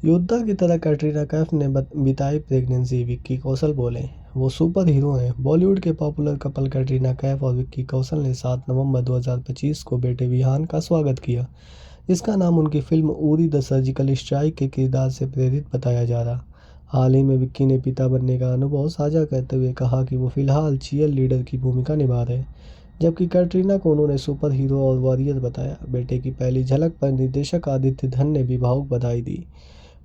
योद्धा की तरह कैटरीना कैफ ने बिताई प्रेगनेंसी, विक्की कौशल बोले वो सुपर हीरो हैं। बॉलीवुड के पॉपुलर कपल कैटरीना कैफ और विक्की कौशल ने 7 नवंबर 2025 को बेटे विहान का स्वागत किया, जिसका नाम उनकी film Uri the surgical strike के किरदार से प्रेरित बताया जा रहा। हाल ही में विक्की ने पिता बनने का अनुभव साझा करते हुए कहा कि वो फिलहाल चीयर लीडर की भूमिका निभा रहे, जबकि कैटरीना को उन्होंने सुपर हीरो और वॉरियर बताया। बेटे की पहली झलक पर निर्देशक आदित्य धन ने भी भावुक बधाई दी।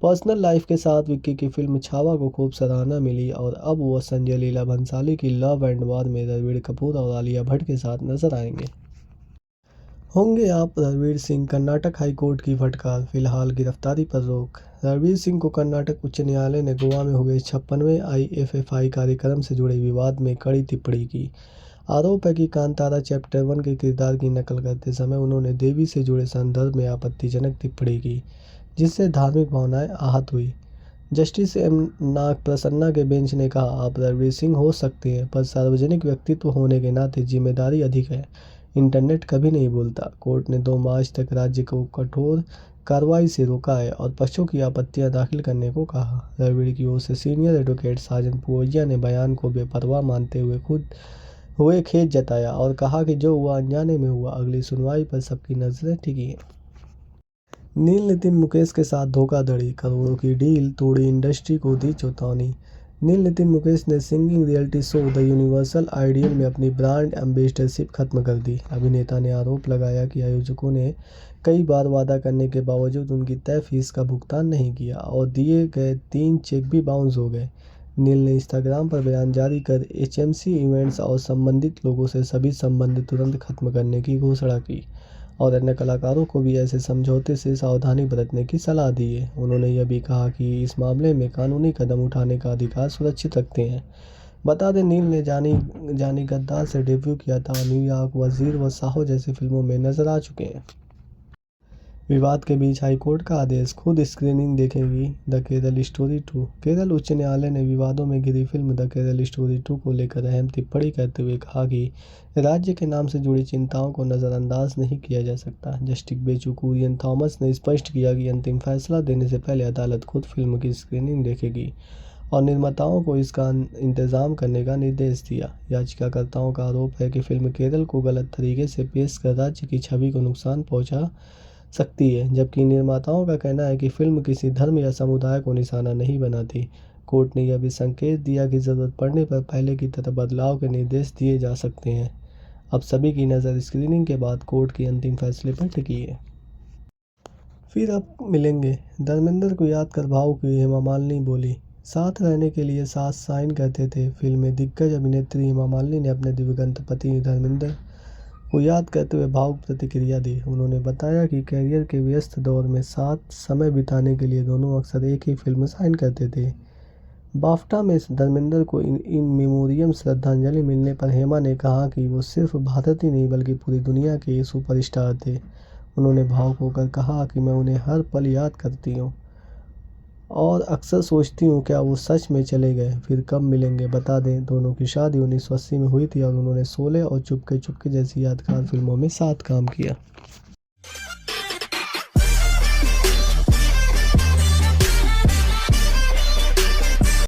पर्सनल लाइफ के साथ विक्की की फिल्म छावा को खूब सराहना मिली और अब वो संजय लीला भंसाली की लव एंड वार में रणवीर कपूर और आलिया भट्ट के साथ नजर आएंगे। होंगे आप रणवीर सिंह, कर्नाटक हाई कोर्ट की फटकार, फिलहाल गिरफ्तारी पर रोक। रणवीर सिंह को कर्नाटक उच्च न्यायालय ने गोवा में हुए 56वें IFFI कार्यक्रम से जुड़े विवाद में कड़ी टिप्पणी की। आरोप है कि कांतारा चैप्टर 1 के किरदार की नकल करते समय उन्होंने देवी से जुड़े संदर्भ में आपत्तिजनक टिप्पणी की, जिससे धार्मिक भावनाएं आहत हुई। जस्टिस M नाग प्रसन्ना के बेंच ने कहा, आप रणवीर सिंह हो सकते हैं, पर सार्वजनिक व्यक्तित्व होने के नाते जिम्मेदारी अधिक है। इंटरनेट कभी नहीं भूलता। कोर्ट ने 2 मार्च तक राज्य को कठोर कार्रवाई से रोका है और पक्षों की आपत्तियां दाखिल करने को कहा। रणवीर की ओर से सीनियर एडवोकेट साजन पुवैया ने बयान को बेपरवाह मानते हुए खुद हुए खेद जताया और कहा कि जो हुआ अनजाने में हुआ, अगली सुनवाई पर सबकी नजरें टिकी हैं। नील नितिन मुकेश के साथ धोखाधड़ी, करोड़ों की डील तोड़ी, इंडस्ट्री को दी चेतावनी। नील नितिन मुकेश ने singing reality show the universal ideal में अपनी ब्रांड एम्बेसडरशिप खत्म कर दी। अभिनेता ने आरोप लगाया कि आयोजकों ने कई बार वादा करने के बावजूद उनकी तय फीस का भुगतान नहीं किया और दिए गए 3 चेक भी बाउंस हो गए। नील ने इंस्टाग्राम पर बयान जारी कर HMC इवेंट्स और संबंधित लोगों से सभी संबंध तुरंत खत्म करने की घोषणा की और अन्य कलाकारों को भी ऐसे समझौते से सावधानी बरतने की सलाह दी है। उन्होंने यह भी कहा कि इस मामले में कानूनी कदम उठाने का अधिकार सुरक्षित रखते हैं। बता दें, नील ने जानी जानी गद्दार से डेब्यू किया था। न्यूयॉर्क, वजीर व साहो जैसी फिल्मों में नजर आ चुके हैं। विवाद के बीच हाईकोर्ट का आदेश, खुद स्क्रीनिंग देखेगी द केरल स्टोरी 2। केरल उच्च न्यायालय ने विवादों में घिरी फिल्म द केरल स्टोरी 2 को लेकर अहम टिप्पणी करते हुए कहा कि राज्य के नाम से जुड़ी चिंताओं को नज़रअंदाज नहीं किया जा सकता। जस्टिस बेचू कुरियन थॉमस ने स्पष्ट किया कि अंतिम फैसला देने से पहले अदालत खुद फिल्म की स्क्रीनिंग देखेगी और निर्माताओं को इसका इंतजाम करने का निर्देश दिया। याचिकाकर्ताओं का आरोप है कि फिल्म केरल को गलत तरीके से पेश कर राज्य की छवि को नुकसान पहुंचा सकती है, जबकि निर्माताओं का कहना है कि फिल्म किसी धर्म या समुदाय को निशाना नहीं बनाती। कोर्ट ने यह भी संकेत दिया कि जरूरत पड़ने पर पहले की तरह बदलाव के निर्देश दिए जा सकते हैं। अब सभी की नज़र स्क्रीनिंग के बाद कोर्ट के अंतिम फैसले पर टिकी है। फिर अब मिलेंगे, धर्मेंद्र को याद कर भावुक हुई हेमा मालिनी बोली। साथ रहने के लिए साथ साइन करते थे। फिल्म में दिग्गज अभिनेत्री हेमा मालिनी ने अपने दिवंगत पति धर्मेंद्र को याद करते हुए भावुक प्रतिक्रिया दी। उन्होंने बताया कि कैरियर के व्यस्त दौर में साथ समय बिताने के लिए दोनों अक्सर एक ही फिल्म साइन करते थे। बाफ्टा में धर्मेंद्र को इन मेमोरियम श्रद्धांजलि मिलने पर हेमा ने कहा कि वो सिर्फ भारत ही नहीं बल्कि पूरी दुनिया के सुपरस्टार थे। उन्होंने भावुक होकर कहा कि मैं उन्हें हर पल याद करती हूँ और अक्सर सोचती हूँ क्या वो सच में चले गए, फिर कब मिलेंगे। बता दें, दोनों की शादी 1980 में हुई थी और उन्होंने शोले और चुपके चुपके जैसी यादगार फिल्मों में साथ काम किया।